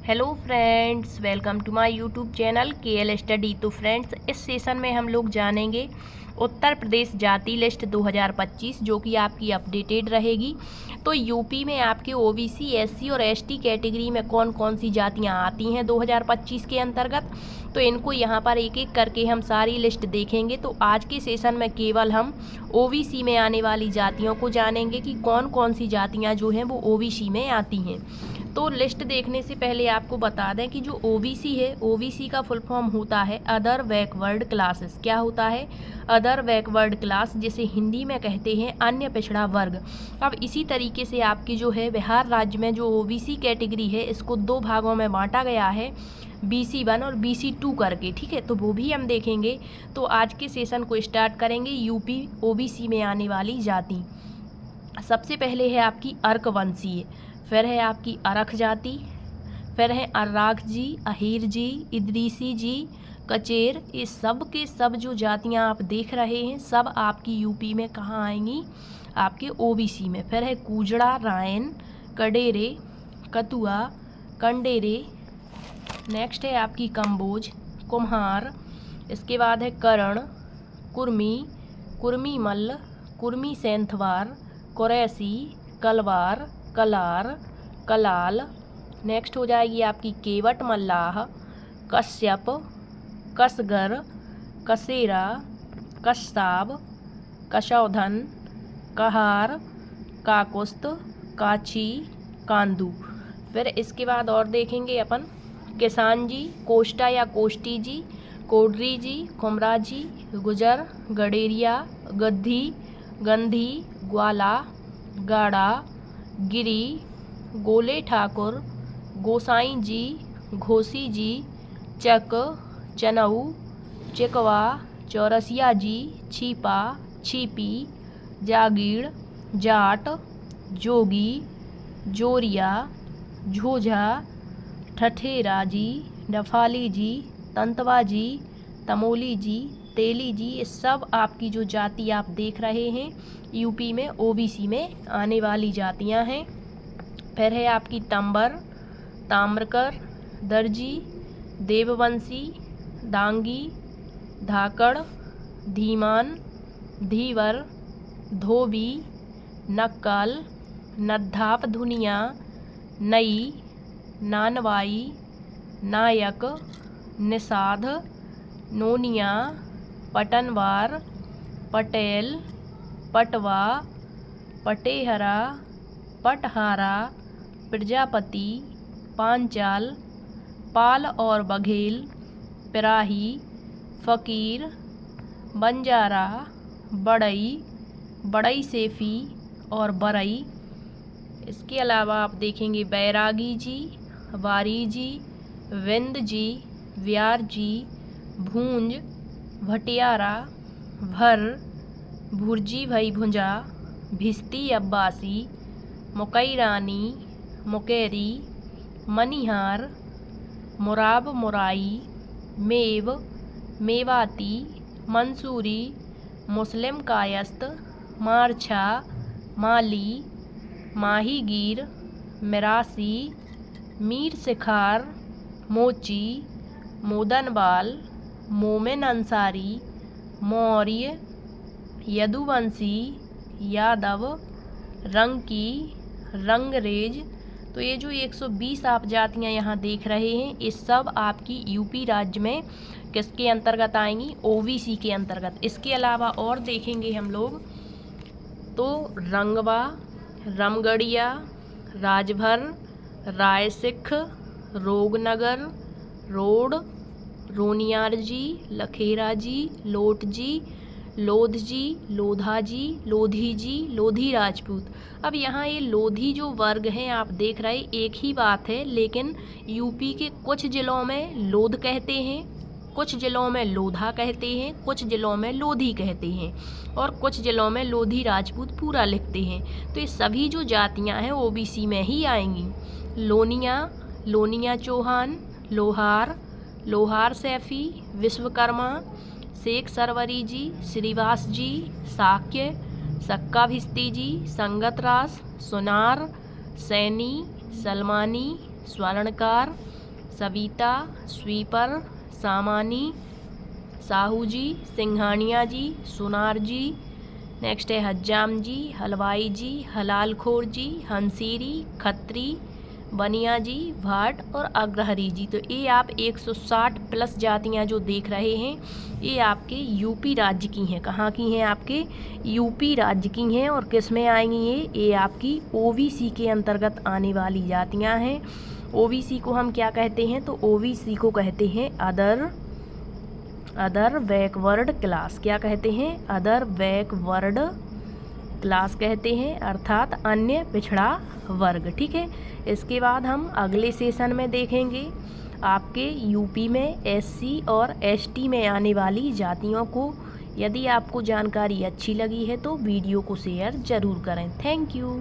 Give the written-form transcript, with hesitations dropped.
Hello friends, welcome to my YouTube channel KL study. तो friends, इस session में हम लोग जानेंगे उत्तर प्रदेश जाति लिस्ट 2025 जो कि आपकी अपडेटेड रहेगी। तो यूपी में आपके OBC, SC और ST कैटेगरी में कौन कौन सी जातियां आती हैं 2025 के अंतर्गत, तो इनको यहाँ पर एक एक करके हम सारी लिस्ट देखेंगे। तो आज के सेशन में केवल हम OBC में आने वाली जातियों को जानेंगे कि कौन कौन सी जातियाँ जो हैं वो OBC में आती हैं। तो लिस्ट देखने से पहले आपको बता दें कि जो OBC है, OBC का फुल फॉर्म होता है अदर बैकवर्ड क्लासेस। क्या होता है? अदर बैकवर्ड क्लास, जिसे हिंदी में कहते हैं अन्य पिछड़ा वर्ग। अब इसी तरीके से आपकी जो है बिहार राज्य में जो OBC कैटेगरी है, इसको दो भागों में बांटा गया है, BC1 और BC2 करके। ठीक है, तो वो भी हम देखेंगे। तो आज के सेशन को स्टार्ट करेंगे यूपी OBC में आने वाली जाति। सबसे पहले है आपकी अर्कवंशीय, फिर है आपकी अरख जाति, फिर है अर्राख जी, अहीर जी, इदरीसी जी, कचेर। ये सब के सब जो जातियां आप देख रहे हैं सब आपकी यूपी में कहाँ आएंगी? आपके OBC में। फिर है कूजड़ा, रायन, कडेरे, कतुआ, कंडेरे। नेक्स्ट है आपकी कंबोज, कुम्हार। इसके बाद है करण, कुर्मी, कुर्मी मल्ल, कुर्मी सेंथवार, कुरैसी, कलवार, कलार, कलाल। नेक्स्ट हो जाएगी आपकी केवट मल्लाह, कश्यप, कसगर, कसेरा, कश्यप, कशौधन, कहार, काकुस्त, काची, कांदू। फिर इसके बाद और देखेंगे अपन किसान जी, कोष्टा या कोष्टी जी, कोडरी जी, कुमरा जी, गुजर, गडेरिया, गद्दी, गंधी, ग्वाला, गाड़ा, गिरी, गोले ठाकुर, गोसाई जी, घोसी जी, चक, चनऊ, चिकवा, चौरसिया जी, छिपा, छिपी, जागीड़, जाट, जोगी, जोरिया, झोझा, ठठेरा जी, डफाली जी, तंतवा जी, तमोली जी, तेली जी। ये सब आपकी जो जाति आप देख रहे हैं यूपी में OBC में आने वाली जातियां हैं। फिर है आपकी तंबर, ताम्रकर, दर्जी, देववंशी, डांगी, धाकड़, धीमान, धीवर, धोबी, नक्कल, नद्धाप धुनिया, नई, नानवाई, नायक, निषाद, नोनिया, पटनवार, पटेल, पटवा, पटेहरा, पटहारा, प्रजापति, पांचाल, पाल और बघेल, पिराही, फ़कीर, बंजारा, बड़ई, बड़ई सेफी और बरई। इसके अलावा आप देखेंगे बैरागी जी, वारी जी, विंद जी, व्यार जी, भूंज, भटियारा, भर, भुर्जी भई भुंजा, भिस्ती अब्बासी, मुकई रानी, मुकेरी, मनिहार, मुराब मुराई, मेव, मेवाती, मंसूरी, मुस्लिम कायस्त, मारछा, माली, माहीगीर, मिरासी, मीर सिखार, मोची, मोदनबाल, मोमिन अंसारी, मौर्य, यदुवंशी, यादव, रंकी, रंगरेज। तो ये जो 120 आप जातियाँ यहाँ देख रहे हैं ये सब आपकी यूपी राज्य में किसके अंतर्गत आएंगी? OBC के अंतर्गत। इसके अलावा और देखेंगे हम लोग तो रंगवा, रमगढ़िया, राजभर, रायसिख, रोगनगर, रोड, रोनियार जी, लखेरा जी, लोट जी, लोध जी, लोधा जी, लोधी जी, लोधी राजपूत। अब यहाँ ये लोधी जो वर्ग हैं आप देख रहे एक ही बात है, लेकिन यूपी के कुछ ज़िलों में लोध कहते हैं, कुछ ज़िलों में लोधा कहते हैं, कुछ ज़िलों में लोधी कहते हैं और कुछ ज़िलों में लोधी राजपूत पूरा लिखते हैं। तो ये सभी जो जातियाँ हैं OBC में ही आएंगी। लोनिया, लोनिया चौहान, लोहार, लोहार सैफी, विश्वकर्मा, शेख सरवरी जी, श्रीवास जी, साक्य, सक्का भिस्ती जी, संगतरास, सुनार, सैनी, सलमानी, स्वर्णकार, सविता, स्वीपर, सामानी, साहू जी, सिंघानिया जी, सुनार जी, नेक्स्ट है हज्जाम जी, हलवाई जी, हलालखोर जी, हंसीरी, खत्री, बनिया जी, भाट और अग्रहरी जी। तो ये आप 160 प्लस जातियां जो देख रहे हैं ये आपके यूपी राज्य की हैं। कहाँ की हैं? आपके यूपी राज्य की हैं। और किस में आएंगी ये आपकी ओबीसी के अंतर्गत आने वाली जातियां हैं। ओबीसी को हम क्या कहते हैं? तो ओबीसी को कहते हैं अदर बैकवर्ड क्लास। क्या कहते हैं? अदर बैकवर्ड क्लास कहते हैं, अर्थात अन्य पिछड़ा वर्ग। ठीक है। इसके बाद हम अगले सेशन में देखेंगे आपके यूपी में एससी और एसटी में आने वाली जातियों को। यदि आपको जानकारी अच्छी लगी है तो वीडियो को शेयर ज़रूर करें। Thank you.